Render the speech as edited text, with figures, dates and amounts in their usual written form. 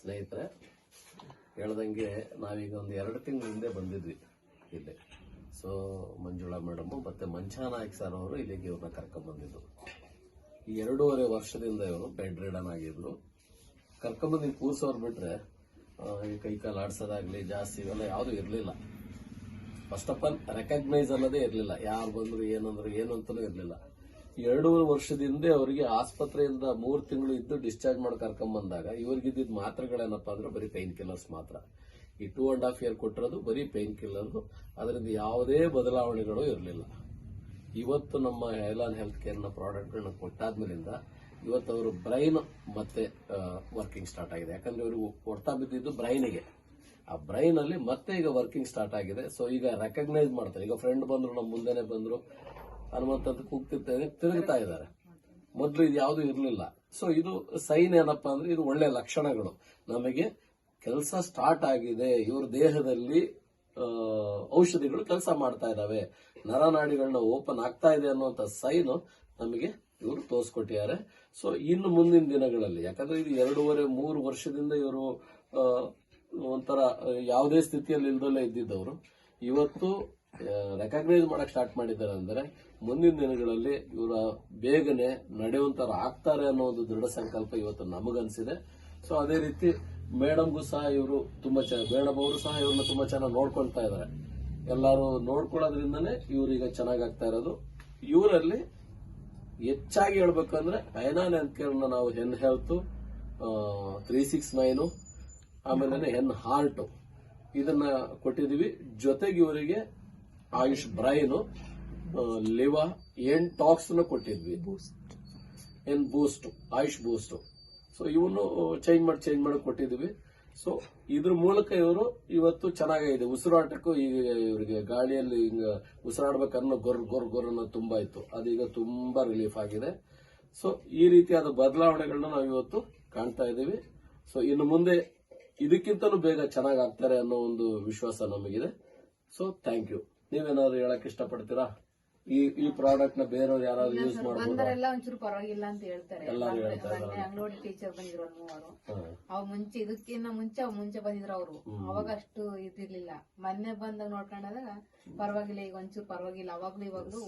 ಸ್ನೇಹಿತರೆ, ಹೇಳ್ದಂಗೆ ನಾವೀಗ ಒಂದು 2 ತಿಂಗಳ ಹಿಂದೆ ಬಂದಿದ್ವಿ ಇಲ್ಲಿ. ಸೊ ಮಂಜುಳಾ ಮೇಡಮ್ ಮತ್ತೆ ಮಂಚಾ ನಾಯ್ಕ್ ಸರ್ ಅವರು ಇಲ್ಲಿಗೆ ಇವ್ರನ್ನ ಕರ್ಕೊಂಡ್ ಬಂದಿದ್ದು. ಈ 2.5 ವರ್ಷದಿಂದ ಇವರು ಬೆಡ್ ರಿಡನ್ ಆಗಿದ್ರು. ಕರ್ಕೊಂಡ್ಬಂದು ಕೂರ್ಸೋರ್ ಬಿಟ್ರೆ ಈ ಕೈ ಕಾಲು ಆಡ್ಸೋದಾಗ್ಲಿ ಜಾಸ್ತಿ ಇವೆಲ್ಲ ಯಾವುದು ಇರಲಿಲ್ಲ. ಫಸ್ಟ್ ಆಫ್ ಆಲ್ ರೆಕಗ್ನೈಸ್ ಅನ್ನೋದೇ ಇರಲಿಲ್ಲ. ಯಾರು ಬಂದ್ರು ಏನಂದ್ರು ಏನು ಅಂತಲೂ ಇರಲಿಲ್ಲ. 2.5 ವರ್ಷದಿಂದ ಅವರಿಗೆ ಆಸ್ಪತ್ರೆಯಿಂದ 3 ತಿಂಗಳು ಇದ್ದು ಡಿಸ್ಚಾರ್ಜ್ ಮಾಡಿ ಕರ್ಕೊಂಡ್ ಬಂದಾಗ ಇವ್ರಿಗಿದ್ದ ಮಾತ್ರೆಗಳೇನಪ್ಪ ಅಂದ್ರೆ ಬರೀ ಪೈನ್ ಕಿಲ್ಲರ್ಸ್ ಮಾತ್ರ. ಈ 2.5 ಇಯರ್ ಕೊಟ್ಟಿರೋದು ಬರೀ ಪೈನ್ ಕಿಲ್ಲರ್, ಅದರಿಂದ ಯಾವುದೇ ಬದಲಾವಣೆಗಳು ಇರಲಿಲ್ಲ. ಇವತ್ತು ನಮ್ಮ ಐಲಾನ್ ಹೆಲ್ತ್ ಕೇರ್ನ ಪ್ರಾಡಕ್ಟ್ಗಳನ್ನ ಕೊಟ್ಟಾದ್ಮೇಲಿಂದ ಇವತ್ತು ಅವರು ಬ್ರೈನ್ ಮತ್ತೆ ವರ್ಕಿಂಗ್ ಸ್ಟಾರ್ಟ್ ಆಗಿದೆ. ಯಾಕಂದ್ರೆ ಇವರು ಹೊಡ್ತಾ ಬಿದ್ದಿದ್ದು ಬ್ರೈನ್ಗೆ, ಆ ಬ್ರೈನ್ ಅಲ್ಲಿ ಮತ್ತೆ ಈಗ ವರ್ಕಿಂಗ್ ಸ್ಟಾರ್ಟ್ ಆಗಿದೆ. ಸೊ ಈಗ ರೆಕಗ್ನೈಸ್ ಮಾಡ್ತಾರೆ. ಈಗ ಫ್ರೆಂಡ್ ಬಂದ್ರು, ನಮ್ಮ ಮುಂದೆನೆ ಬಂದ್ರು, ಹನುಮಂತ ಅಂತ ಕೂಗ್ತಿರ್ತಾರೆ, ತಿರುಗ್ತಾ ಇದ್ದಾರೆ. ಮೊದಲು ಇದು ಯಾವುದು ಇರಲಿಲ್ಲ. ಸೊ ಇದು ಸೈನ್ ಏನಪ್ಪಾ ಅಂದ್ರೆ ಇದು ಒಳ್ಳೆ ಲಕ್ಷಣಗಳು. ನಮಗೆ ಕೆಲಸ ಸ್ಟಾರ್ಟ್ ಆಗಿದೆ, ಇವ್ರ ದೇಹದಲ್ಲಿ ಔಷಧಿಗಳು ಕೆಲಸ ಮಾಡ್ತಾ ಇದಾವೆ, ನರನಾಡಿಗಳನ್ನ ಓಪನ್ ಆಗ್ತಾ ಇದೆ ಅನ್ನುವಂತ ಸೈನ್ ನಮಗೆ ಇವರು ತೋರಿಸ್ಕೊಟ್ಟಿದ್ದಾರೆ. ಸೊ ಇನ್ನು ಮುಂದಿನ ದಿನಗಳಲ್ಲಿ, ಯಾಕಂದ್ರೆ ಇದು 2.5-3 ವರ್ಷದಿಂದ ಇವರು ಒಂಥರ ಯಾವುದೇ ಸ್ಥಿತಿಯಲ್ಲಿ ಇಲ್ದಲ್ಲೇ ಇದ್ದಿದ್ದವರು ಇವತ್ತು ರೆಕಗ್ನೈಸ್ ಮಾಡಕ್ ಸ್ಟಾರ್ಟ್ ಮಾಡಿದ್ದಾರೆ. ಅಂದ್ರೆ ಮುಂದಿನ ದಿನಗಳಲ್ಲಿ ಇವರ ಬೇಗನೆ ನಡೆಯುವಂತರ ಆಗ್ತಾರೆ ಅನ್ನೋ ಒಂದು ದೃಢ ಸಂಕಲ್ಪ ಇವತ್ತು ನಮಗನ್ಸಿದೆ. ಸೊ ಅದೇ ರೀತಿ ಮೇಡಮ್ಗೂ ಸಹ ಇವರು ತುಂಬಾ ಮೇಡಮ್ ಅವರು ಸಹ ಇವ್ರನ್ನ ತುಂಬಾ ಚೆನ್ನಾಗಿ ನೋಡ್ಕೊಳ್ತಾ ಇದ್ದಾರೆ. ಎಲ್ಲರೂ ನೋಡ್ಕೊಳ್ಳೋದ್ರಿಂದನೇ ಇವ್ರೀಗ ಚೆನ್ನಾಗಾಗ್ತಾ ಇರೋದು. ಇವರಲ್ಲಿ ಹೆಚ್ಚಾಗಿ ಹೇಳ್ಬೇಕಂದ್ರೆ ಐಲಾನ್ ಹೆಲ್ತ್ ಕೇರ್ನ ನಾವು ಹೆನ್ ಹೆಲ್ತ್ 369 ಆಮೇಲೆ ಹೆನ್ ಹಾರ್ಟ್ ಇದನ್ನ ಕೊಟ್ಟಿದೀವಿ. ಜೊತೆಗೆ ಇವರಿಗೆ Ayush brain, liver, N tox ಕೊಟ್ಟಿದ್ವಿ, N boost, Ayush boost. So ಇವನ್ನು ಚೇಂಜ್ ಮಾಡಿ ಕೊಟ್ಟಿದ್ವಿ. ಸೊ ಇದ್ರ ಮೂಲಕ ಇವರು ಇವತ್ತು ಚೆನ್ನಾಗಿದೆ. ಉಸಿರಾಟಕ್ಕೂ ಈಗ ಇವರಿಗೆ ಗಾಳಿಯಲ್ಲಿ ಹಿಂಗ ಉಸಿರಾಡ್ಬೇಕನ್ನೋ ಗೊರ್ ಅನ್ನೋ ತುಂಬಾ ಇತ್ತು, ಅದೀಗ ತುಂಬಾ ರಿಲೀಫ್ ಆಗಿದೆ. ಸೊ ಈ ರೀತಿಯಾದ ಬದಲಾವಣೆಗಳನ್ನ ನಾವು ಇವತ್ತು ಕಾಣ್ತಾ ಇದ್ದೀವಿ. ಸೊ ಇನ್ನು ಮುಂದೆ ಇದಕ್ಕಿಂತಲೂ ಬೇಗ ಚೆನ್ನಾಗಿ ಆಗ್ತಾರೆ ಅನ್ನೋ ಒಂದು ವಿಶ್ವಾಸ ನಮಗಿದೆ. So thank you. ನೀವೇನಾದ್ರು ಹೇಳಕ್ ಇಷ್ಟಪಡ್ತೀರಾ? ಈ ಪ್ರಾಡಕ್ಟ್ ನ ಬೇರೆಯವ್ರು ಯಾರಾದ್ರೂ ಯೂಸ್ ಮಾಡ್ಬೋದು? ಒಂಚೂರು ಪರವಾಗಿಲ್ಲ ಅಂತ ಹೇಳ್ತಾರೆ. ಅಂಗನವಾಡಿ ಟೀಚರ್ ಬಂದಿರೋ 3 ಅವ್ ಮುಂಚೆ ಇದಕ್ಕಿಂತ ಮುಂಚೆ ಬಂದಿದ್ರು ಅವರು. ಅವಾಗ ಅಷ್ಟು ಇದಿರ್ಲಿಲ್ಲ. ಮೊನ್ನೆ ಬಂದಾಗ ನೋಡ್ಕೊಂಡಾಗ ಪರವಾಗಿಲ್ಲ, ಈಗ ಒಂಚೂರು ಪರವಾಗಿಲ್ಲ. ಅವಾಗ್ಲೂ ಇವಾಗ್ಲೂ